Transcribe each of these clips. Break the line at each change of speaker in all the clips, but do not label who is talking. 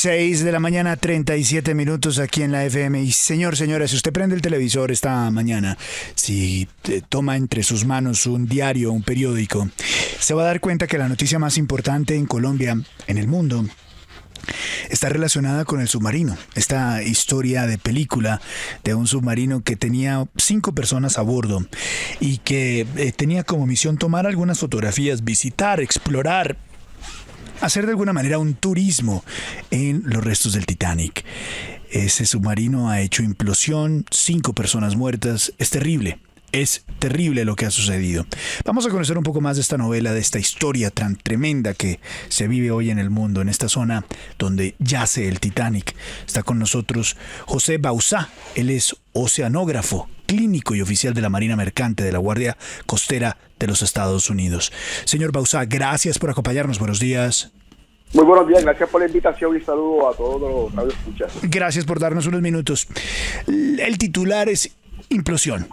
6 de la mañana, 37 minutos aquí en la FM. Y señora, si usted prende el televisor esta mañana, si toma entre sus manos un diario, un periódico, se va a dar cuenta que la noticia más importante en Colombia, en el mundo, está relacionada con el submarino. Esta historia de película de un submarino que tenía 5 personas a bordo y que tenía como misión tomar algunas fotografías, visitar, explorar, hacer de alguna manera un turismo en los restos del Titanic. Ese submarino ha hecho implosión, 5 personas muertas. Es terrible lo que ha sucedido. Vamos a conocer un poco más de esta novela, de esta historia tan tremenda que se vive hoy en el mundo, en esta zona donde yace el Titanic. Está con nosotros José Bauzá. Él es oceanógrafo, clínico y oficial de la Marina Mercante de la Guardia Costera de los Estados Unidos. Señor Bauzá, gracias por acompañarnos. Buenos días.
Muy buenos días, gracias por la invitación y saludo a todos los radioescuchas.
Gracias por darnos unos minutos. El titular es implosión.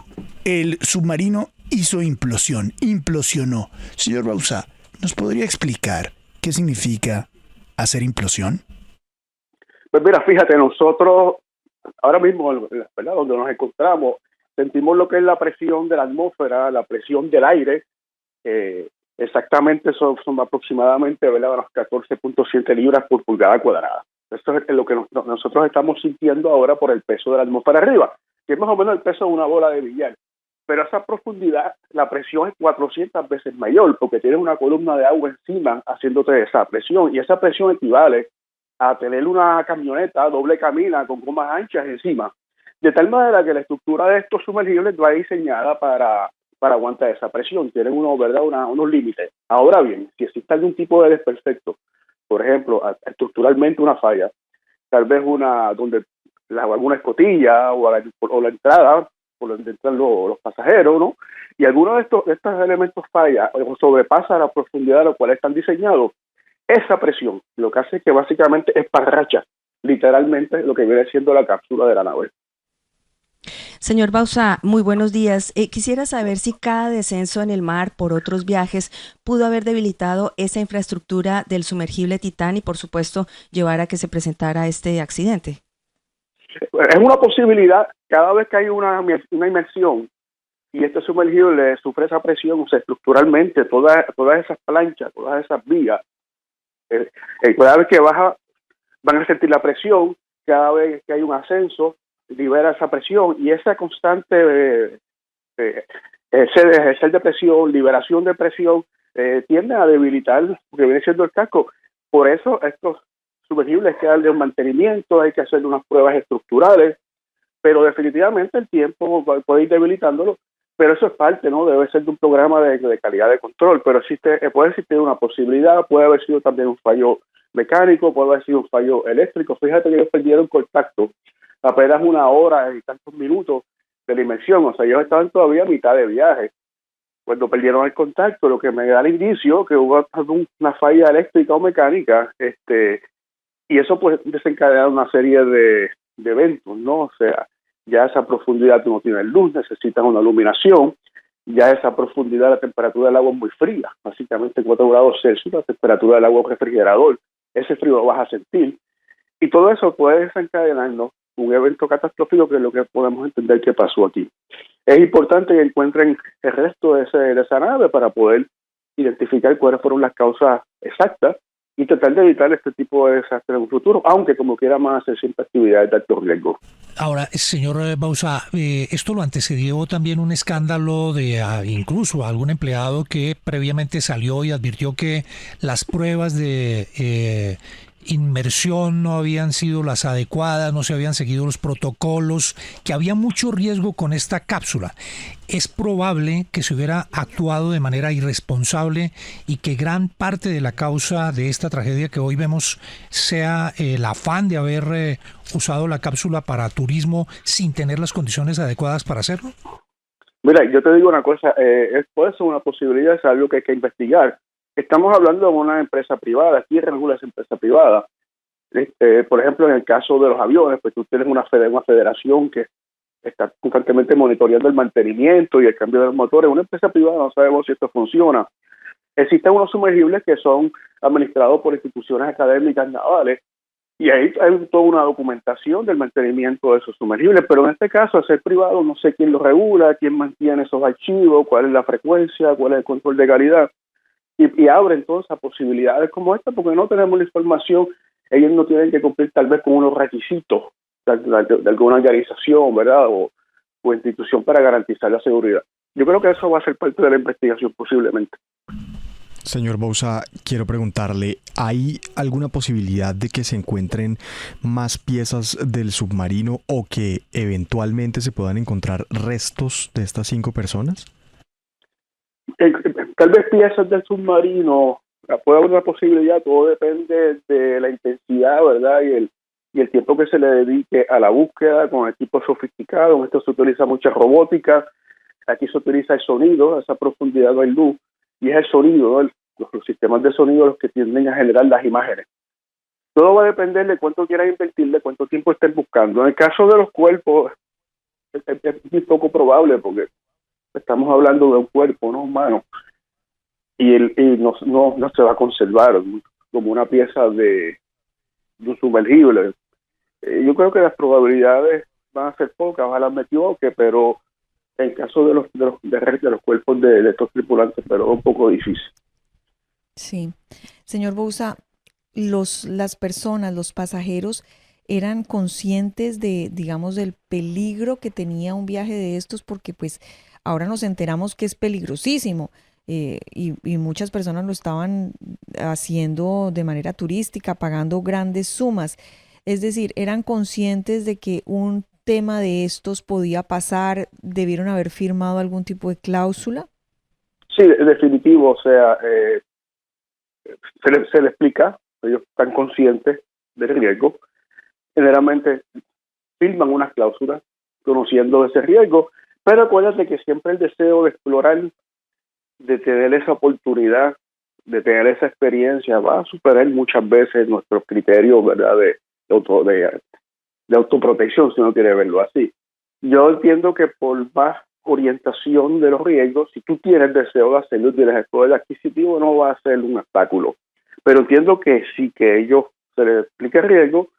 El submarino hizo implosión, implosionó. Señor Bauzá, ¿nos podría explicar qué significa hacer implosión?
Pues mira, fíjate, nosotros ahora mismo, ¿verdad?, donde nos encontramos, sentimos lo que es la presión de la atmósfera, la presión del aire. Exactamente son aproximadamente, ¿verdad?, unos 14.7 libras por pulgada cuadrada. Esto es lo que nosotros estamos sintiendo ahora por el peso de la atmósfera arriba, que es más o menos el peso de una bola de billar. Pero a esa profundidad la presión es 400 veces mayor, porque tienes una columna de agua encima haciéndote esa presión, y esa presión equivale a tener una camioneta doble cabina con gomas anchas encima, de tal manera que la estructura de estos sumergibles va diseñada para aguantar esa presión. Tienen unos límites. Ahora bien, si existe algún tipo de desperfecto, por ejemplo, estructuralmente una falla, tal vez alguna escotilla o la entrada por donde entran los pasajeros, ¿no? Y alguno de estos elementos falla o sobrepasa la profundidad a la cual están diseñados, esa presión lo que hace es que básicamente esparracha literalmente lo que viene siendo la cápsula de la nave.
Señor Bauzá, muy buenos días. Quisiera saber si cada descenso en el mar por otros viajes pudo haber debilitado esa infraestructura del sumergible Titán y, por supuesto, llevar a que se presentara este accidente.
Es una posibilidad. Cada vez que hay una inmersión y este sumergible sufre esa presión, o sea, estructuralmente todas esas planchas, todas esas vigas, cada vez que baja van a sentir la presión. Cada vez que hay un ascenso libera esa presión, y esa constante ejercer de presión, liberación de presión, tiende a debilitar lo que viene siendo el casco. Por eso estos sumergibles hay que darle un mantenimiento, hay que hacerle unas pruebas estructurales, pero definitivamente el tiempo puede ir debilitándolo, pero eso es parte, ¿no? Debe ser de un programa de calidad de control, pero puede existir una posibilidad, puede haber sido también un fallo mecánico, puede haber sido un fallo eléctrico. Fíjate que ellos perdieron contacto apenas 1 hora y tantos minutos de la inmersión, o sea, ellos estaban todavía a mitad de viaje cuando perdieron el contacto, lo que me da el indicio que hubo una falla eléctrica o mecánica, y eso pues desencadena una serie de eventos, ¿no? O sea, ya a esa profundidad tú no tienes luz, necesitas una iluminación, ya a esa profundidad la temperatura del agua es muy fría, básicamente 4 grados Celsius, la temperatura del agua es un refrigerador, ese frío lo vas a sentir, y todo eso puede desencadenarnos un evento catastrófico, que es lo que podemos entender que pasó aquí. Es importante que encuentren el resto de esa nave para poder identificar cuáles fueron las causas exactas y tratar de evitar este tipo de desastres en un futuro, aunque como quiera van a hacer siempre actividades de alto riesgo.
Ahora, señor Bauzá, esto lo antecedió también un escándalo de incluso algún empleado que previamente salió y advirtió que las pruebas de inmersión no habían sido las adecuadas, no se habían seguido los protocolos, que había mucho riesgo con esta cápsula. Es probable que se hubiera actuado de manera irresponsable y que gran parte de la causa de esta tragedia que hoy vemos sea el afán de haber usado la cápsula para turismo sin tener las condiciones adecuadas para hacerlo.
Mira, yo te digo una cosa, puede ser una posibilidad, es algo que hay que investigar. Estamos hablando de una empresa privada, aquí regula esa empresa privada. Por ejemplo, en el caso de los aviones, pues tú tienes una federación que está constantemente monitoreando el mantenimiento y el cambio de los motores. Una empresa privada no sabemos si esto funciona. Existen unos sumergibles que son administrados por instituciones académicas navales Y ahí hay toda una documentación del mantenimiento de esos sumergibles, pero en este caso, al ser privado, no sé quién lo regula, quién mantiene esos archivos, cuál es la frecuencia, cuál es el control de calidad, y abre entonces a posibilidades como esta, porque no tenemos la información, ellos no tienen que cumplir tal vez con unos requisitos de alguna organización, ¿verdad?, o institución para garantizar la seguridad. Yo creo que eso va a ser parte de la investigación posiblemente.
Señor Bauza, quiero preguntarle, ¿hay alguna posibilidad de que se encuentren más piezas del submarino o que eventualmente se puedan encontrar restos de estas 5 personas?
Tal vez piezas del submarino, puede haber una posibilidad, todo depende de la intensidad, ¿verdad? Y el tiempo que se le dedique a la búsqueda con equipos sofisticados. En esto se utiliza mucha robótica, aquí se utiliza el sonido, a esa profundidad no hay luz, y es el sonido, ¿no? Los sistemas de sonido los que tienden a generar las imágenes. Todo va a depender de cuánto quieran invertir, de cuánto tiempo estén buscando. En el caso de los cuerpos, es muy poco probable porque estamos hablando de un cuerpo no humano y no se va a conservar como una pieza de un sumergible. Yo creo que las probabilidades van a ser pocas, ojalá me equivoque, pero en el caso de los cuerpos de estos tripulantes, pero es un poco difícil.
Sí. Señor Bauza, las personas, los pasajeros, ¿eran conscientes de, digamos, del peligro que tenía un viaje de estos? Porque pues ahora nos enteramos que es peligrosísimo y muchas personas lo estaban haciendo de manera turística, pagando grandes sumas. Es decir, ¿eran conscientes de que un tema de estos podía pasar? ¿Debieron haber firmado algún tipo de cláusula?
Sí, definitivo, o sea, se le explica, ellos están conscientes del riesgo, generalmente firman unas cláusulas conociendo ese riesgo, pero acuérdate que siempre el deseo de explorar, de tener esa oportunidad, de tener esa experiencia, va a superar muchas veces nuestros criterios, ¿verdad?, de autoprotección, si uno quiere verlo así. Yo entiendo que por más orientación de los riesgos, si tú tienes deseo de hacerlo y tienes el poder adquisitivo, no va a ser un obstáculo. Pero entiendo que sí, que ellos se les explica el riesgo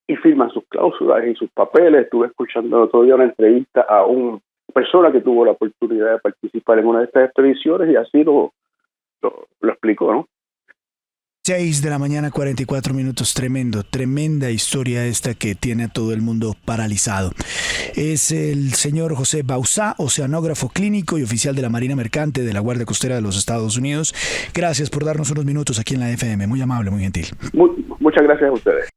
y firman sus cláusulas y sus papeles. Estuve escuchando el otro día una entrevista a una persona que tuvo la oportunidad de participar en una de estas expediciones y así lo explicó, ¿no?
6:44 a.m, tremenda historia esta que tiene a todo el mundo paralizado. Es el señor José Bauza, oceanógrafo clínico y oficial de la Marina Mercante de la Guardia Costera de los Estados Unidos. Gracias por darnos unos minutos aquí en la FM, muy amable, muy gentil.
Muchas gracias a ustedes.